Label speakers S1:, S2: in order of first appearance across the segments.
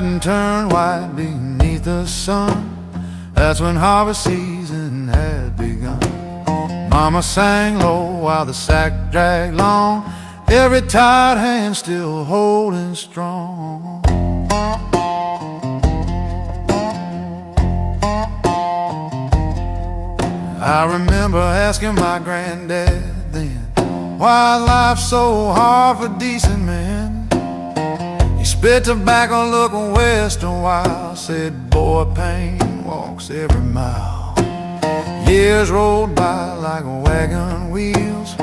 S1: dried and turned white beneath the sun. That's when harvest season had begun. Mama sang low while the sack dragged long, every tired hand still holding strong. I remember asking my granddad then, why life's so hard for decent men. He spit tobacco, looking west a while, said, boy, pain walks every mile. Years rolled by like wagon wheels,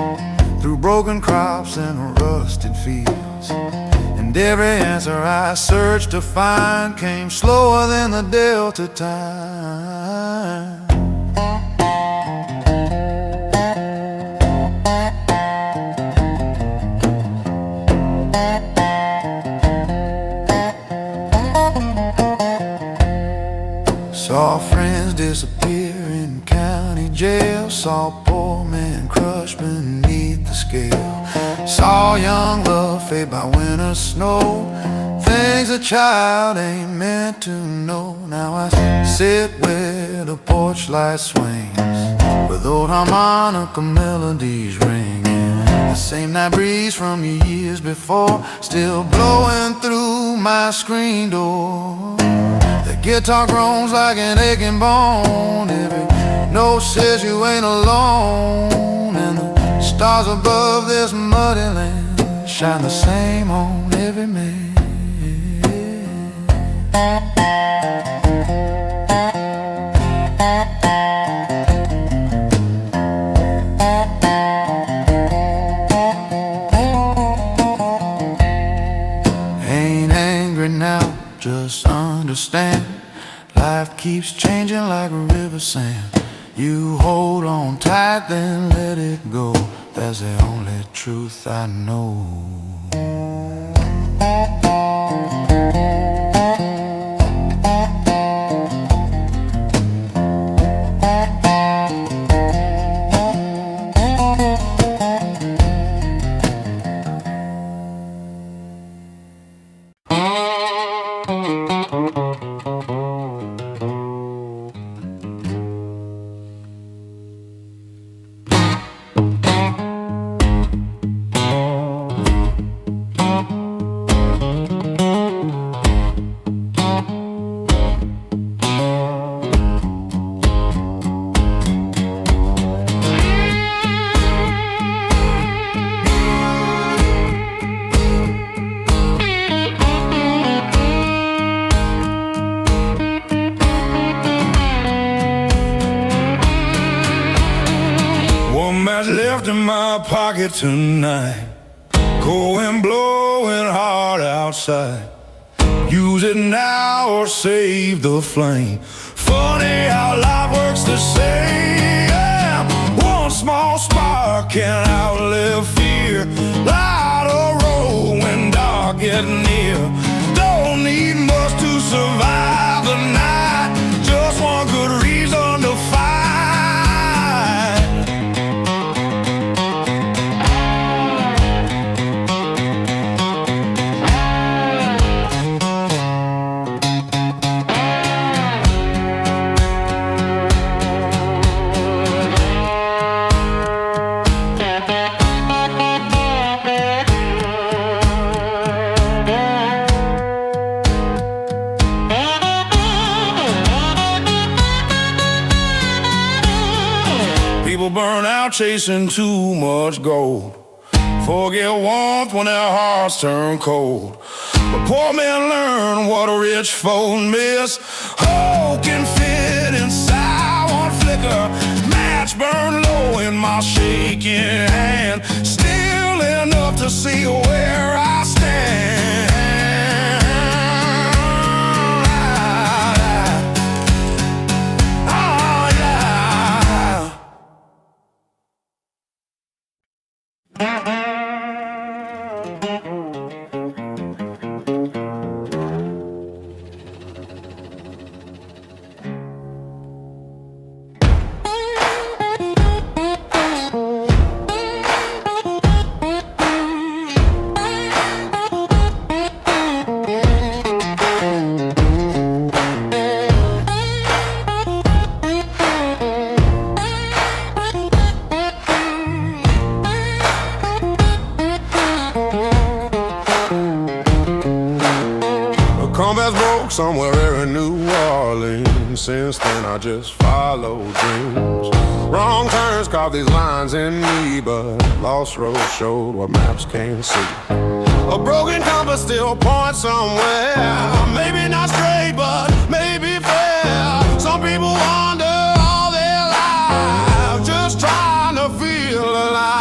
S1: through broken crops and rusted fields. And every answer I searched to find came slower than the Delta time. Saw friends disappear in county jail, saw poor men crushed beneath the scale, saw young love fade by winter snow, things a child ain't meant to know. Now I sit where the porch light swings, with old harmonica melodies ringing, the same night breeze from years before still blowing through my screen door. The guitar groans like an aching bone, every note says you ain't alone, and the stars above this muddy land shine the same on every man. Ain't angry now, just understand, life keeps changing like river sand. You hold on tight, then let it go. That's the only truth I know. Left in my pocket tonight, going blowing hard outside. Use it now or save the flame. Funny how life works the same. One small spark can outlive fear. Light a road when dark gets near. Don't need much to survive the night, just one good reason to fight. Burn out chasing too much gold, forget warmth when their hearts turn cold. But poor men learn what rich folk miss. Hope can fit inside one flicker. Match burn low in my shaking hand, still enough to see where I stand.
S2: somewhere in New Orleans. Since then I just follow dreams. Wrong turns carved these lines in me, but lost roads showed what maps can't see. A broken compass still points somewhere. Maybe not straight, but maybe fair. Some people wander all their lives just trying to feel alive.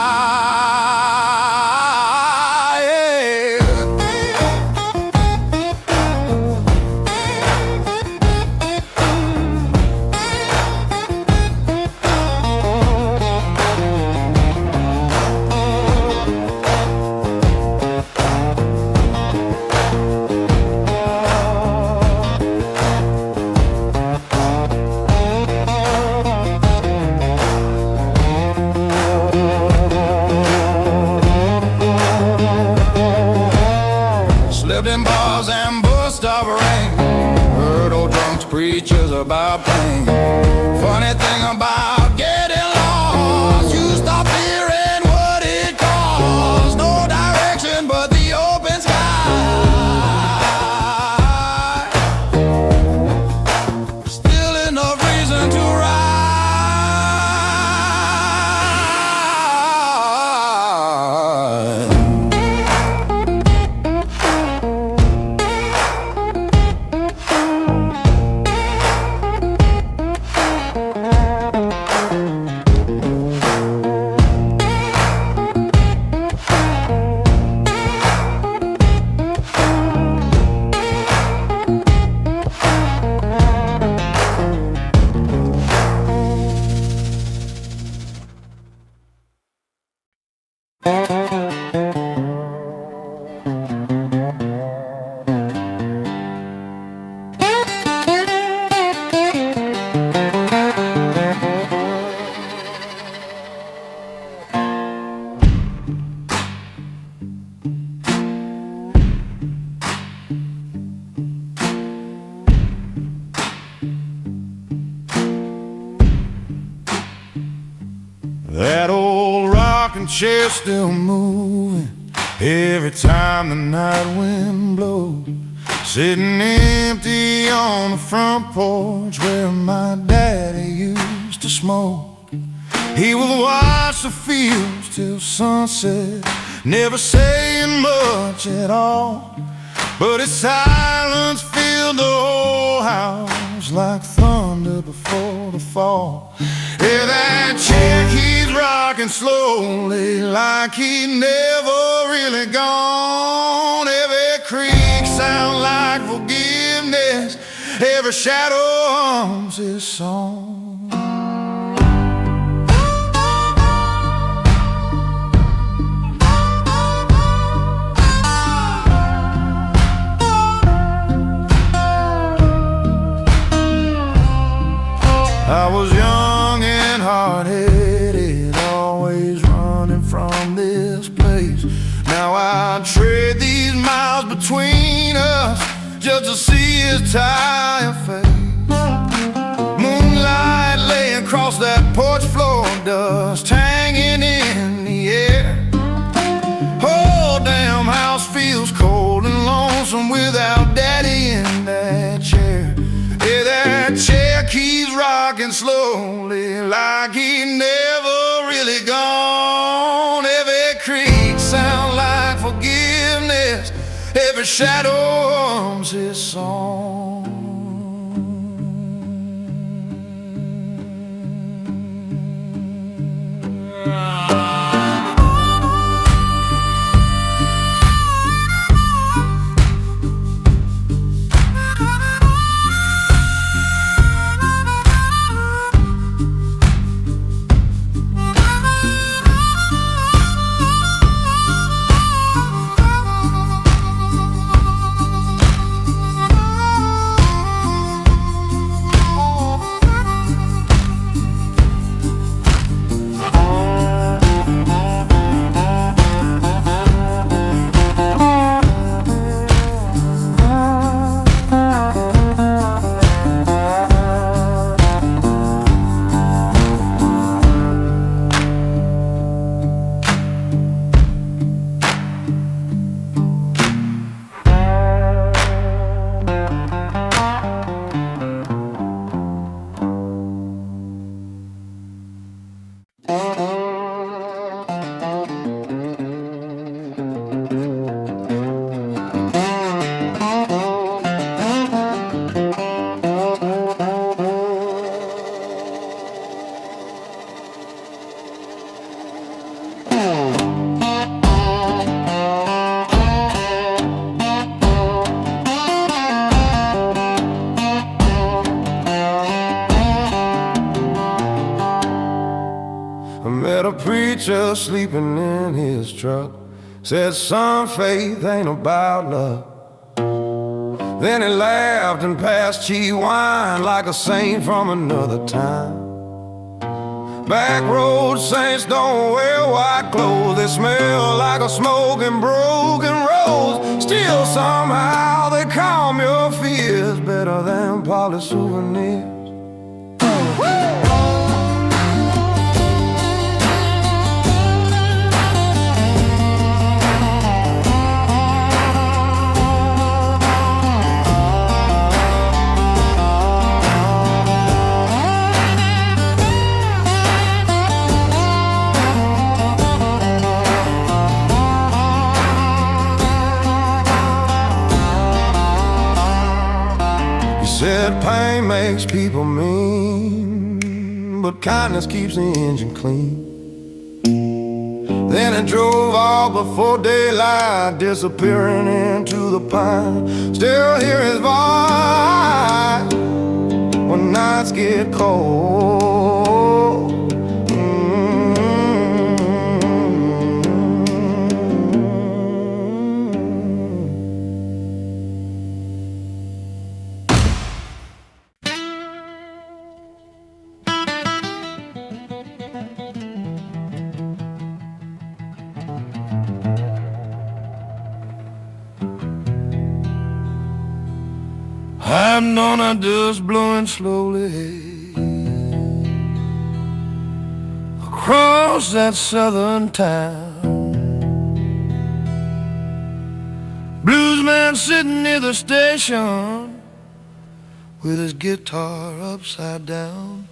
S1: Bars and bus stop ring. Heard old drunks preachers about pain. Funny thing about getting lost, you stop fearing what it costs. No direction but the open sky. Still enough reason to ride.
S3: That old rocking chair still moving every time the night wind blows. Sitting empty on the front porch where my daddy used to smoke. He would watch the fields till sunset, never saying much at all. But his silence filled the whole house like thunder before the fall. Yeah, that chair keeps rocking slowly like he never really gone. Every creak sounds like forgiveness, every shadow hums his song. I was young and hard-headed, always running from this place. Now I trade these miles between us just to see his tired face. Moonlight laying across that porch floor, dust hanging in the air. Whole damn house feels cold and lonesome without Daddy in that chair. Yeah, that chair keeps rocking slowly like he never really gone. Every creak sound like forgiveness, every shadow hums his song. a preacher sleeping in his truck said, "Son, faith ain't about luck." Then he laughed and passed cheap wine like a saint from another time. Back road saints don't wear white clothes. They smell like a smoking broken rose. Still somehow they calm your fears better than polished souvenirs. Said pain makes people mean, but kindness keeps the engine clean. Then he drove off before daylight, disappearing into the pine. Still hear his voice when nights get cold. I'm on a dust blowing slowly across that southern town. Bluesman sitting near the station with his guitar upside down.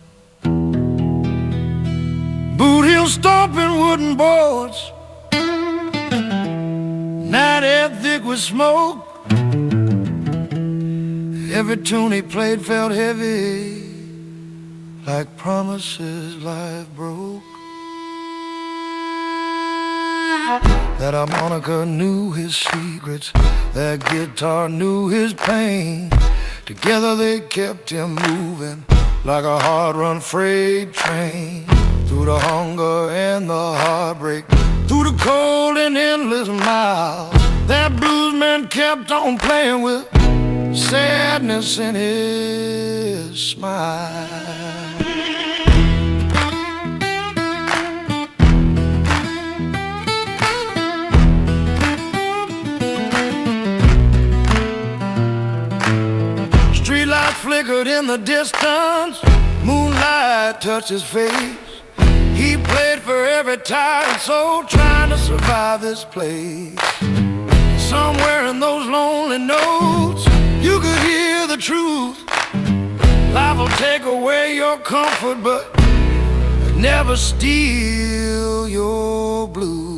S3: Boot heel stomping wooden boards, night air thick with smoke. Every tune he played felt heavy, like promises life broke. That harmonica knew his secrets, that guitar knew his pain. Together they kept him moving like a hard-run freight train. Through the hunger and the heartbreak, through the cold and endless miles, that bluesman kept on playing with sadness in his smile. Streetlights flickered in the distance, moonlight touched his face. He played for every tired soul trying to survive this place. Somewhere in those lonely notes you could hear the truth. Life will take away your comfort, but never steal your blues.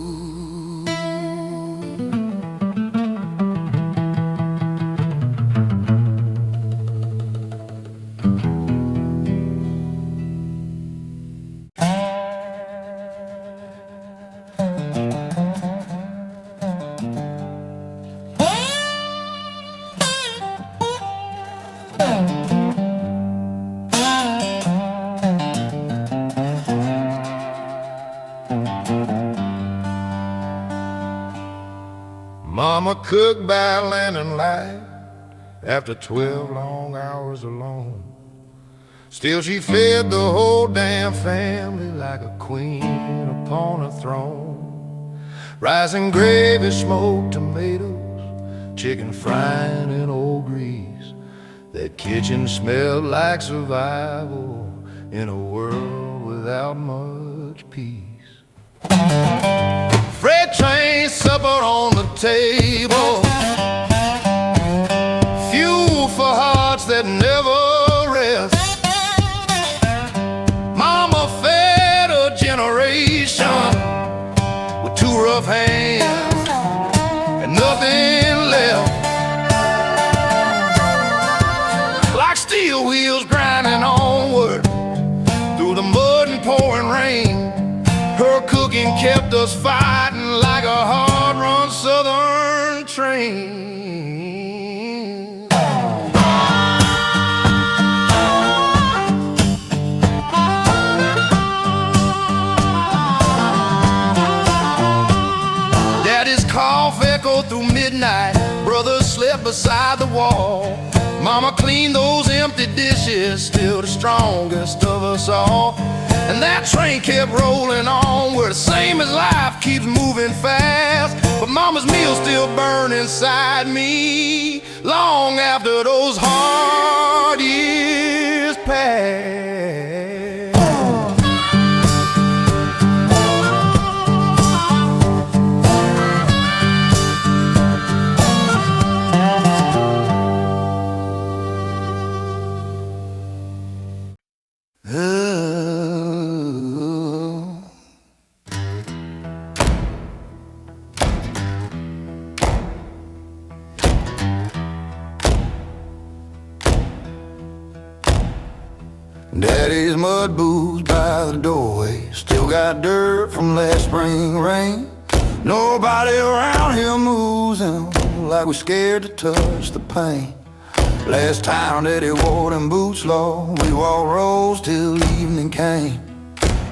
S3: Mama cooked by land and light after 12 long hours alone. Still she fed the whole damn family like a queen upon a throne. Rising gravy, smoked tomatoes, chicken frying in old grease. That kitchen smelled like survival in a world without much peace. Freight train supper on the table, fuel for hearts that never rest. Mama fed a generation with two rough hands and nothing left. Like steel wheels grinding onward through the mud and pouring rain. Her cooking kept us fighting like a hard-run southern train. radio through midnight. Brother slept beside the wall. Mama cleaned those empty dishes, still the strongest of us all. And that train kept rolling on, where the same as life keeps moving fast. But Mama's meal still burn inside me, long after those hard years pass.
S1: Daddy's mud boots by the doorway, still got dirt from last spring rain. Nobody around here moves him, like we're scared to touch the paint. Last time Daddy wore them boots, Lord, we walked rows till evening came.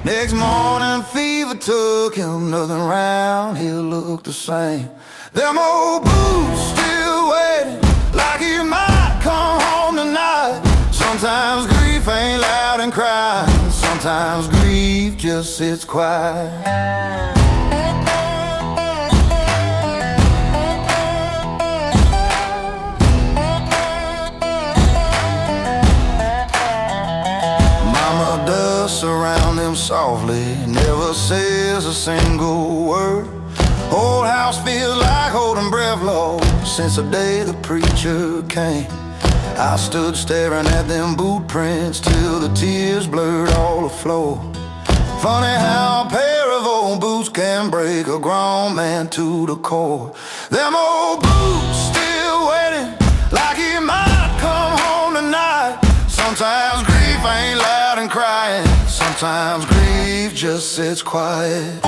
S1: Next morning fever took him, nothing round here looked the same. Them old boots still waiting, like he might come home tonight. Sometimes grief ain't loud and crying, sometimes grief just sits quiet. Mama does surround him softly, never says a single word. Old house feels like holding breath, Lord, since the day the preacher came. I stood staring at them boot prints till the tears blurred all the floor. Funny how a pair of old boots can break a grown man to the core. Them old boots still waiting, like he might come home tonight. Sometimes grief ain't loud and crying, sometimes grief just sits quiet.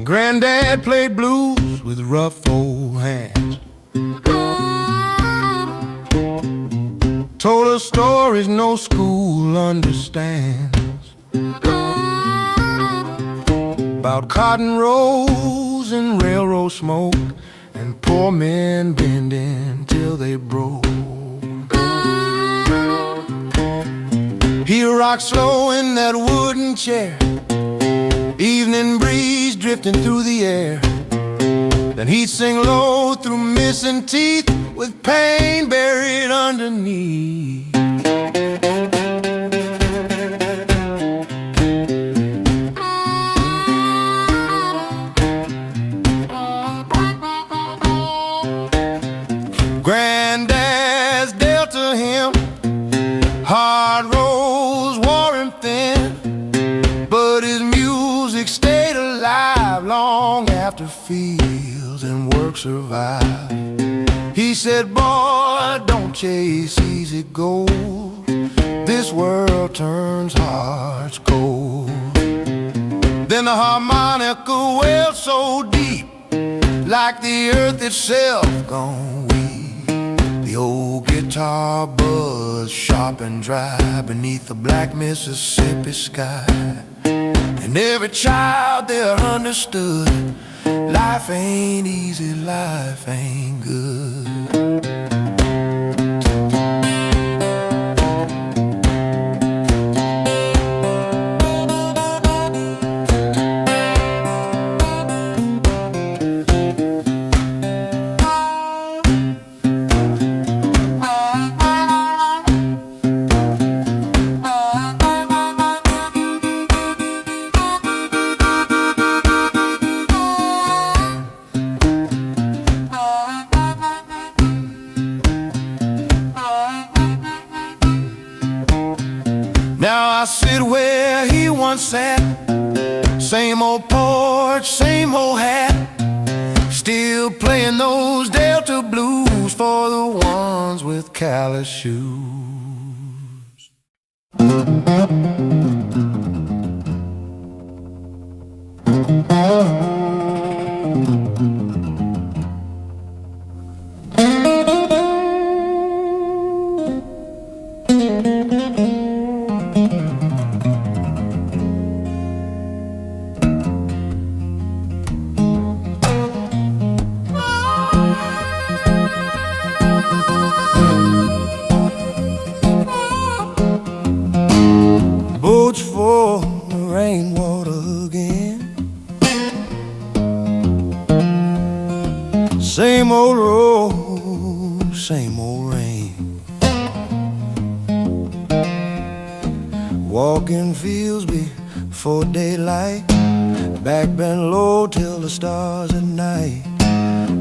S3: Granddad played blues with rough old hands, told us stories no school understands, about cotton rows and railroad smoke, and poor men bending till they broke. He rocked slow in that wooden chair, evening breeze drifting through the air. Then he'd sing low through missing teeth, with pain buried underneath. Granddad's dealt to him hard roads, wore him thin, but his music stayed alive long after fields and work survived. He said, boy, don't chase easy gold, this world turns hearts cold. Then the harmonica wailed so deep, like the earth itself gone weak. The old guitar buzzed sharp and dry beneath the black Mississippi sky. And every child there understood, life ain't easy, life ain't good.
S1: old hat, still playing those Delta blues for the ones with callous shoes. Boats full of rainwater again. Same old road, same old rain. Walking fields before daylight, back bent low till the stars at night.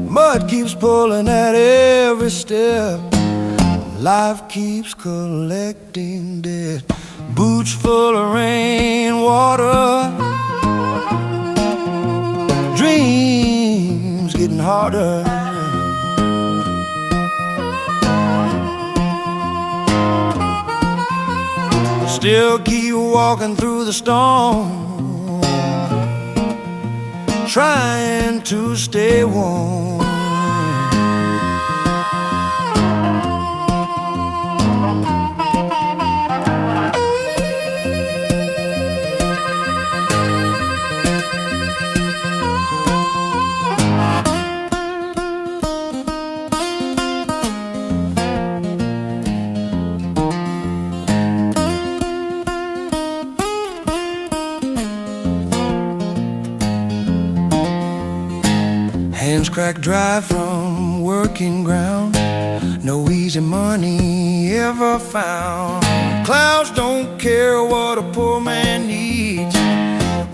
S1: Mud keeps pulling at every step, life keeps collecting debt. Boots full of rainwater, dreams getting harder. Still keep walking through the storm, trying to stay warm. Hands cracked dry from working ground, no easy money ever found. Clouds don't care what a poor man needs,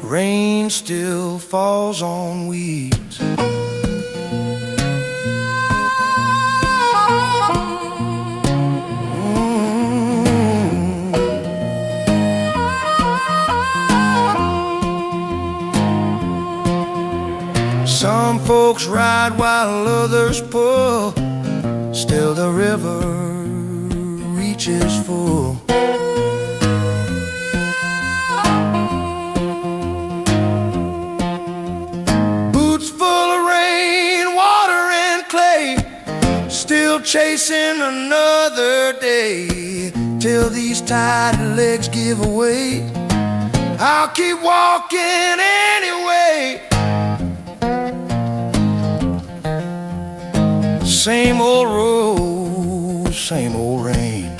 S1: rain still falls on weeds. Some folks ride while others pull, still the river reaches full. Boots full of rain, water and clay, still chasing another day. Till these tired legs give way, I'll keep walking anyway. Same old road, same old rain,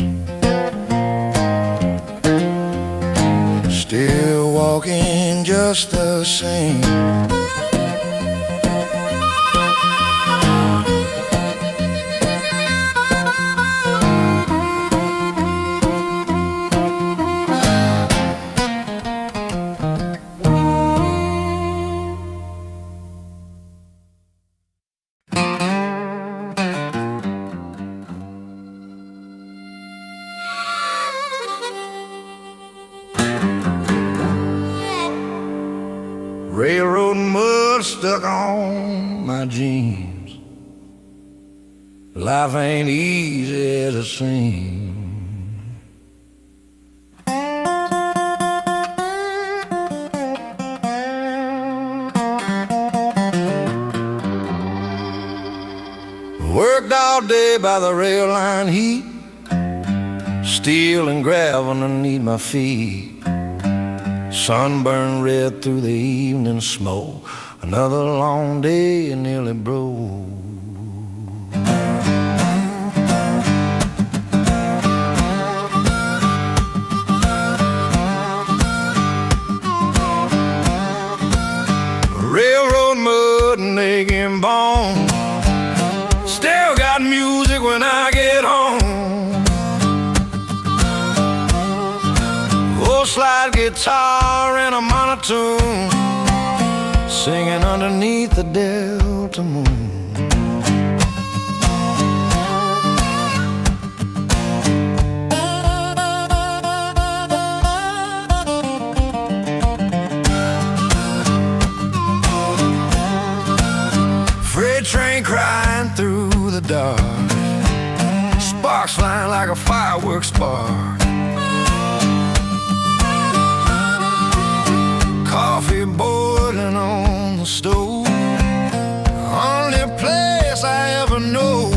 S1: still walking just the same. Railroad mud stuck on my jeans. Life ain't easy as it seems. Worked all day by the rail line heat, steel and gravel underneath my feet. Sunburned red through the evening smoke, another long day and nearly broke. Railroad mud and aching bone, still got music when I get home. Old slide guitar and a monotone, singing underneath the Delta moon. train crying through the dark, sparks flying like a fireworks spark. Coffee boiling on the stove, only place I ever know.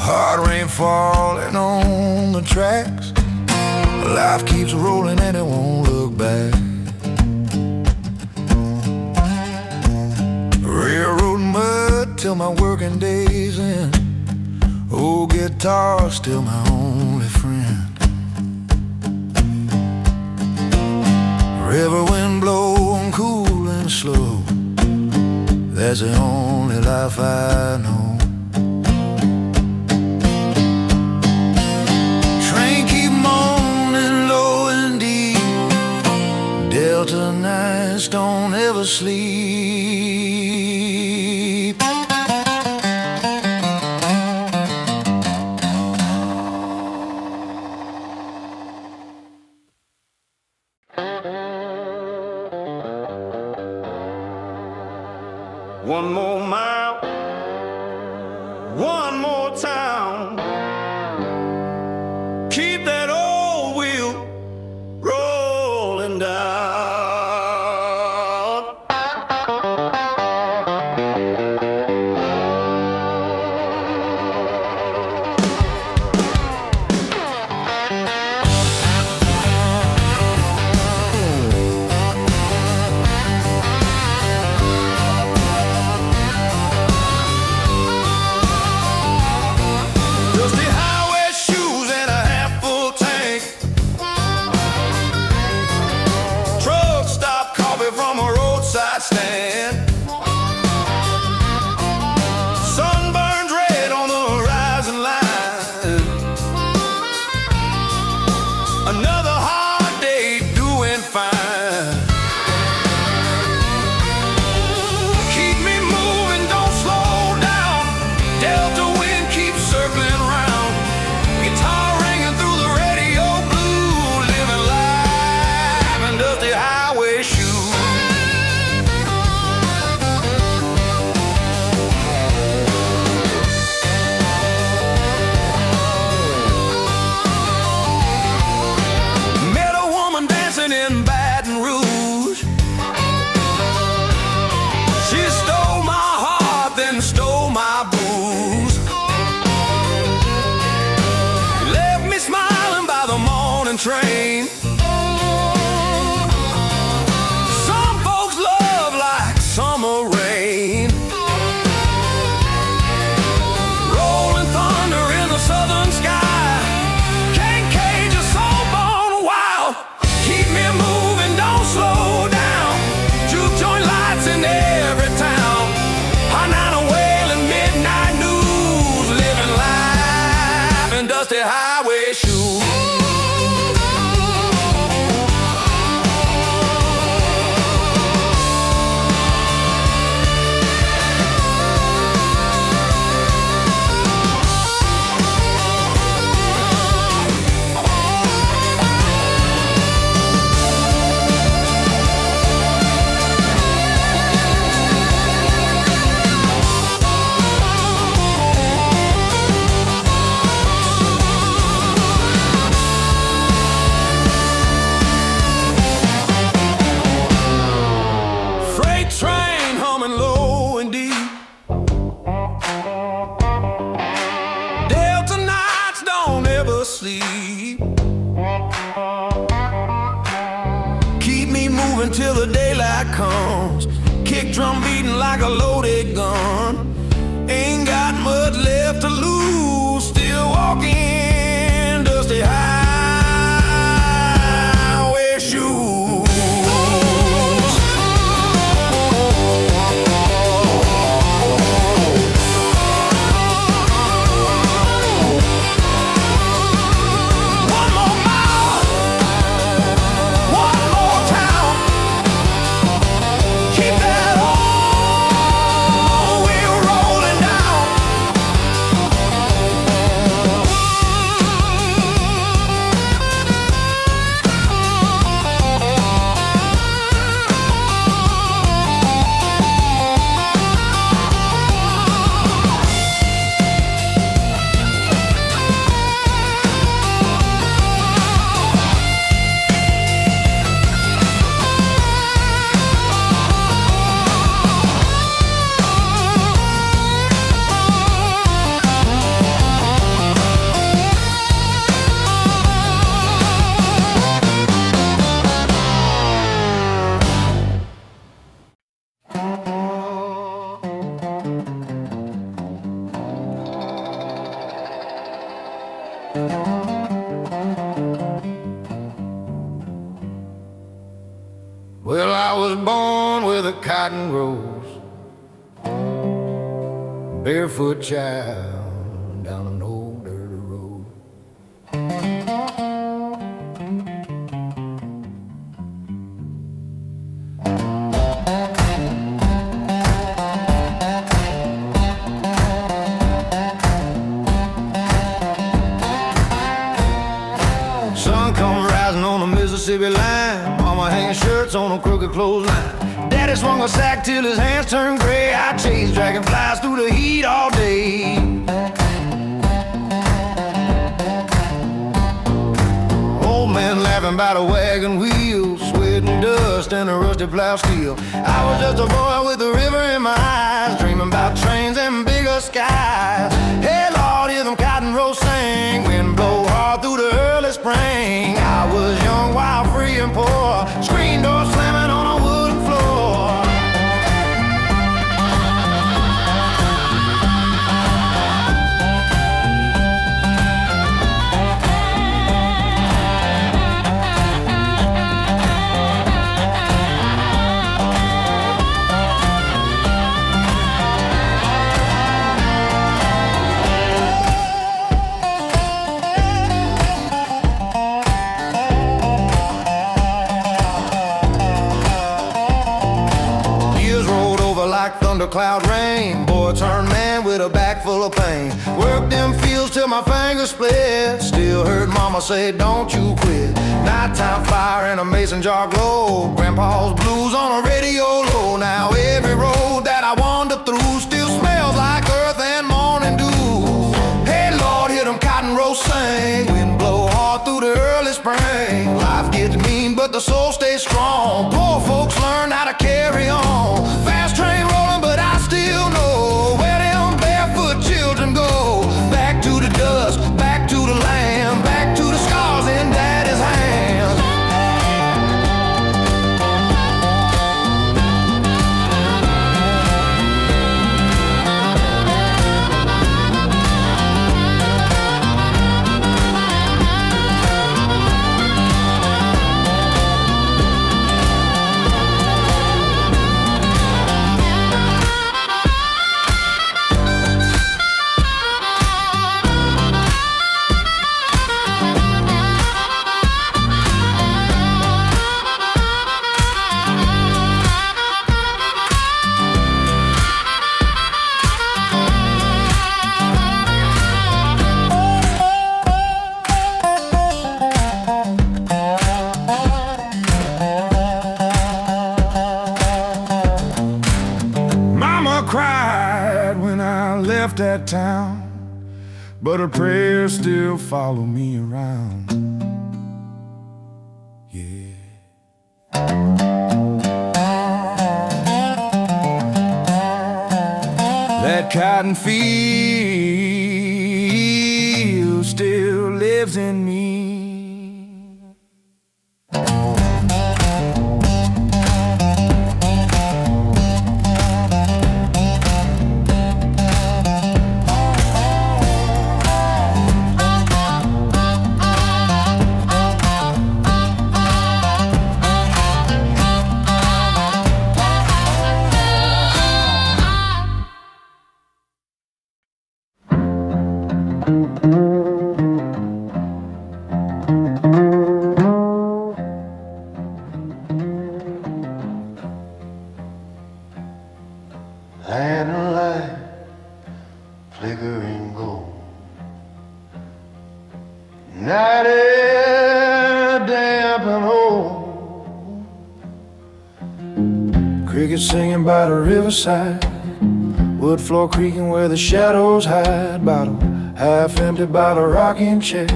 S1: Hard rain falling on the tracks, life keeps rolling and it won't look back. Railroad mud till my working days end, old guitar still my only friend. River wind blowing cool and slow, that's the only life I know. Delta nights don't ever sleep.
S3: One more mile, one more town. Keep that old wheel rolling down. Stand. Sun burns red on the horizon line. Another hard day doing fine. Keep me moving, don't slow down. Delta wind keeps circling round. Guitar ringing through the radio blue. Living life in dusty highway shoes. In Baton Rouge, she stole my heart, then stole my booze. Left me smiling by the morning train. Some folks love like summer rain. Rolling thunder in the southern sky. Can't cage a soul born wild. Keep me moving, don't slow down. Juke joint lights in every town. Hot night of wailing, midnight news. Living life in dusty highway shoes. Train humming low and deep. Delta nights don't ever sleep. Keep me moving till the daylight comes. Kick drum beating like a loaded gun. Ain't got much left to lose. Still walking dusty highway shoes. One more
S1: was born with a cotton rose, barefoot child down an old dirty road. Sun come rising on the Mississippi line, mama hanging shirts on a crooked clothesline. Daddy swung a sack till his hands turned gray. I chased dragonflies through the heat all day. Old man laughing by the wagon wheel, sweat and dust and a rusty plow steel. I was just a boy with a river in my eyes, dreaming about trains and bigger skies. Hey Lord, hear them cotton rows sing, wind blow hard through the early spring. I was young, wild, free and poor, screen door slamming on a wooden floor. Like thundercloud rain, boy turned man with a back full of pain. Worked them fields till my fingers split. Still heard mama say, don't you quit. Nighttime fire in a mason jar glow. Grandpa's blues on a radio low. Now every road that I wander through still smells like earth and morning dew. Hey Lord, hear them cotton rows sing, wind blow hard through the early spring. Life gets mean, but the soul stays strong. Poor folks learn how to carry on. Fast train rolling, but I still know where them barefoot children go. Back to the dust, back to the land, back to the scars in daddy's hands.
S3: Cried when I left that town, but her prayers still follow me around. Yeah. That cotton field still lives in me.
S1: And a light flickering gold, night air damp and old, crickets singing by the riverside, wood floor creaking where the shadows hide, bottle half empty by the rocking chair,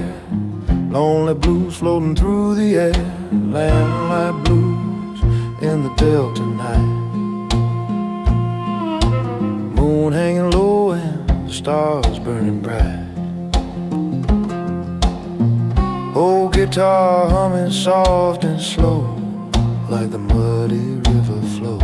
S1: lonely blues floating through the air, landlight blues in the Delta night. Moon hanging low and the stars burning bright. Old guitar humming soft and slow, like the muddy river flow.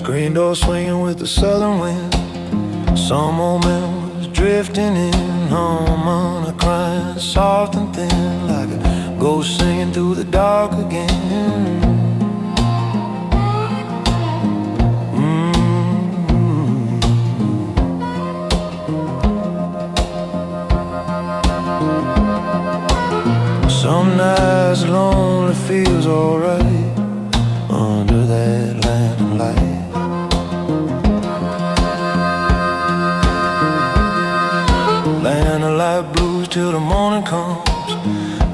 S1: Green door swinging with the southern wind. Some old man was drifting in home on a crying soft and thin, like a ghost singing through the dark again. Some nights lonely feels alright under that lantern light. Lantern light blues till the morning comes.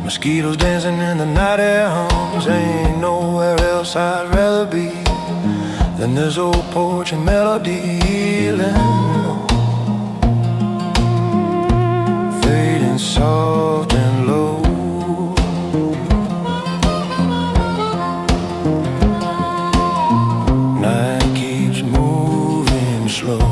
S1: Mosquitoes dancing in the night air hums. Ain't nowhere else I'd rather be than this old porch and melody. Fading soft and low. Night keeps moving slow.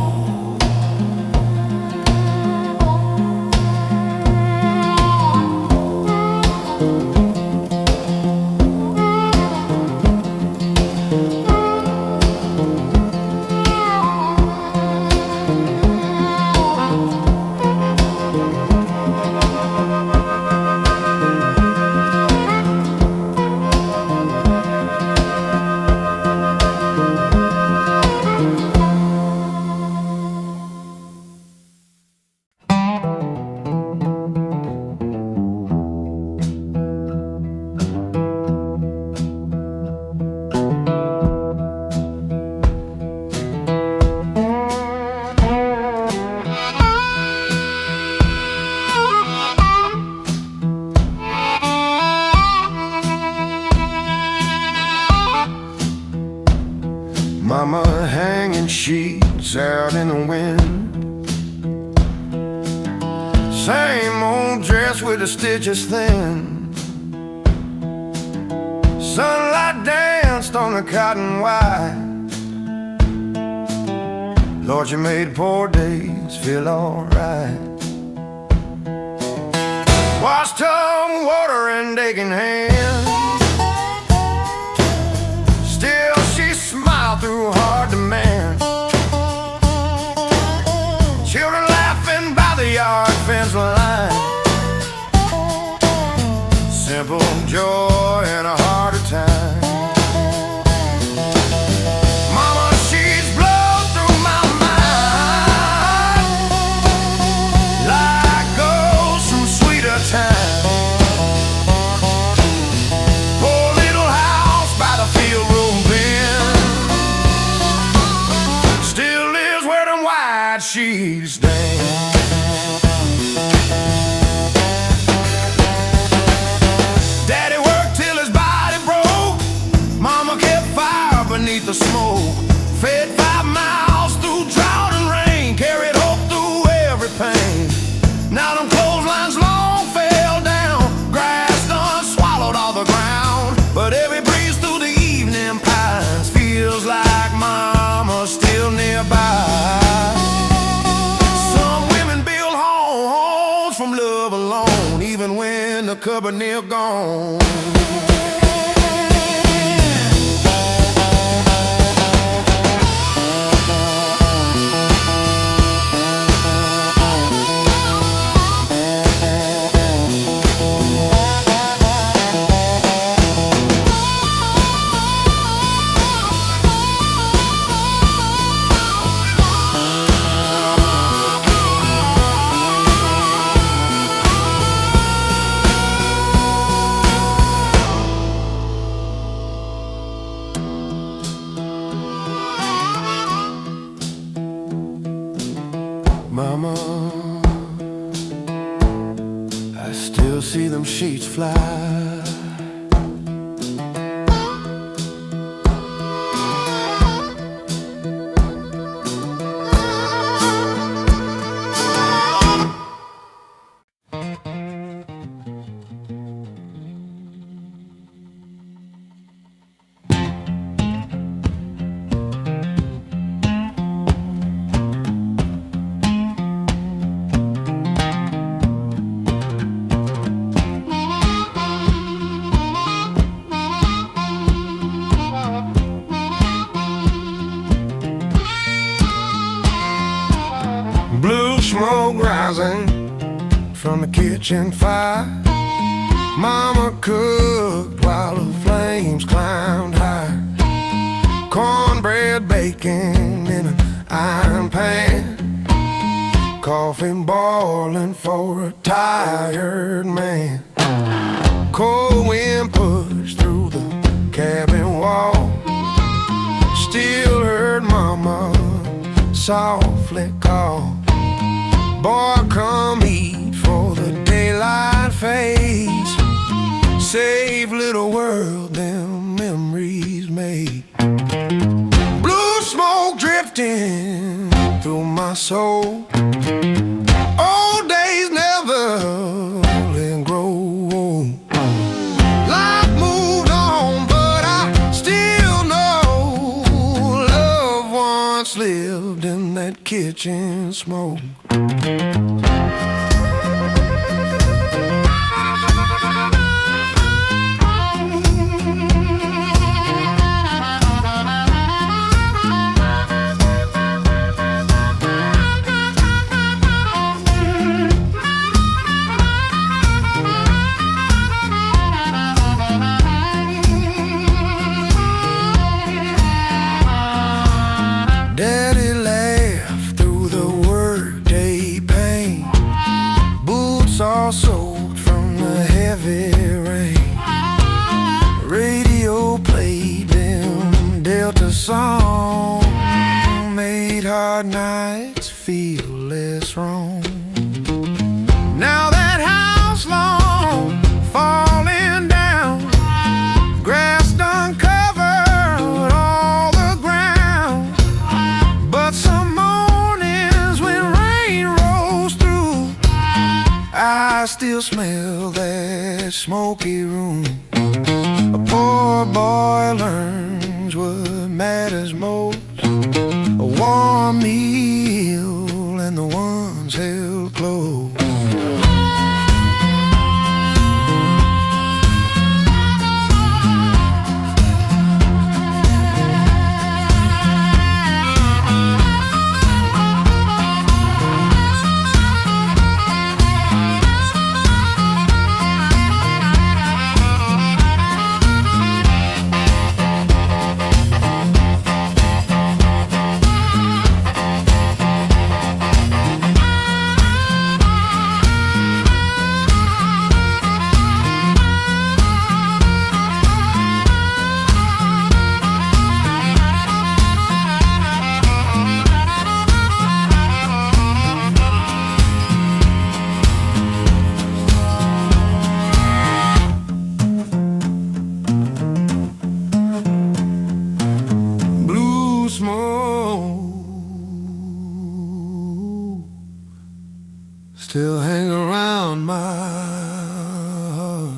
S3: Mama hanging sheets out in the wind. Same old dress with the stitches thin. Sunlight danced on the cotton white. Lord, you made poor days feel alright. Washed tongue, water and aching hands. Still she smiled through hard demand. Children laughing by the yard fence line. Simple joy in a harder time. Mama, she's blown through my mind like ghosts from sweeter time. Poor little house by the field room bin still lives where them white sheets stand. Daddy worked till his body broke. Mama kept fire beneath the smoke. Fed 5 miles through drought and rain. Carried hope through every pain. Now them clotheslines long fell down. Grass done swallowed all the ground. But every breeze through the evening pines feels like Mama's still nearby. Some women build homes from love alone, even when the cupboard near gone. Mama, I still see them sheets fly. rising from the kitchen fire. Mama cooked while the flames climbed high. Cornbread baking in an iron pan. Coffee boiling for a tired man. Cold wind pushed through the cabin wall. Still heard Mama softly call. Boy, come eat for the daylight fades. Save little world them memories made. Blue smoke drifting through my soul. Old days never let grow old. Life moved on, but I still know love once lived in that kitchen smoke. Daddy laughed through the workday pain. Boots all soaked from the heavy rain. Radio played them Delta song. Made hard nights feel less wrong. Now that house long falling down. Grass done covered all the ground. But some mornings when rain rolls through, I still smell that smoky room. A poor boy learns what matters most. A warm meal and the ones held close. Still hang around my heart.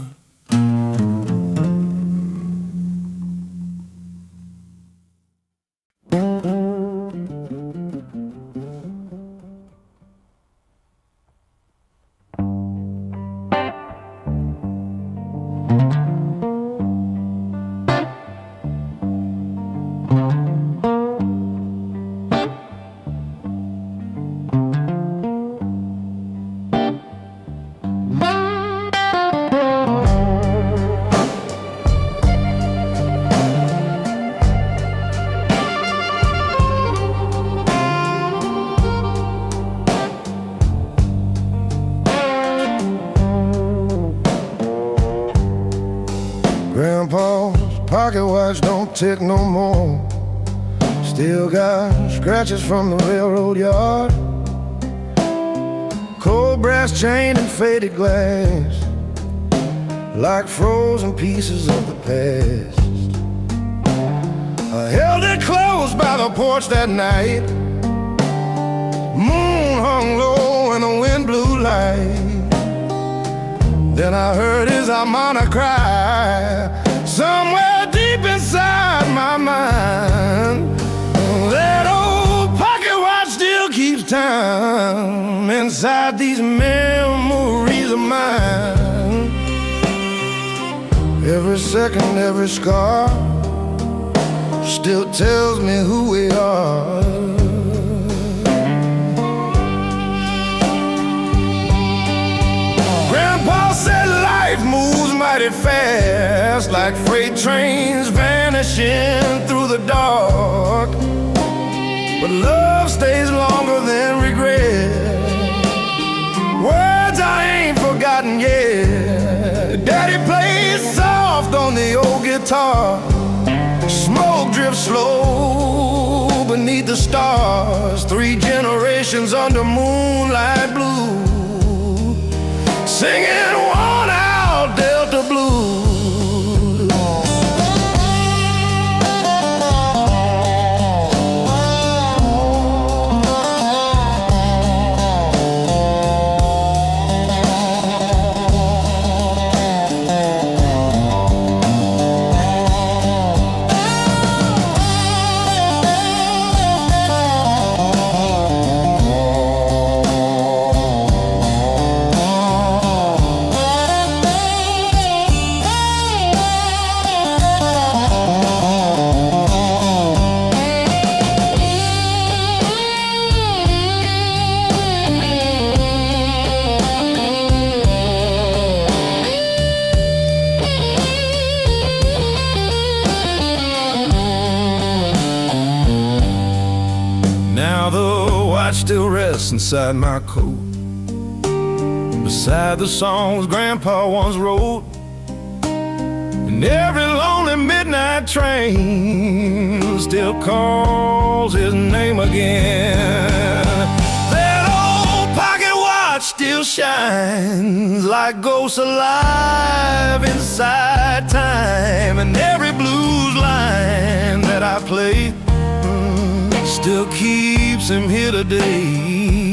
S3: Grandpa's pocket watch don't tick no more. Still got scratches from the railroad yard. Cold brass chain and faded glass, like frozen pieces of the past. I held it close by the porch that night. Moon hung low and the wind blew light. Then I heard his harmonica cry somewhere deep inside my mind. That old pocket watch still keeps time inside these memories of mine. Every second, every scar still tells me who we are. mighty fast, like freight trains vanishing through the dark. But love stays longer than regret. Words I ain't forgotten yet. Daddy plays soft on the old guitar. Smoke drifts slow beneath the stars. 3 generations under moonlight blue, singing worn out Delta blues. Now the watch still rests inside my coat, beside the songs Grandpa once wrote. And every lonely midnight train still calls his name again. That old pocket watch still shines like ghosts alive inside time. And every blues line that I play still keeps him here today.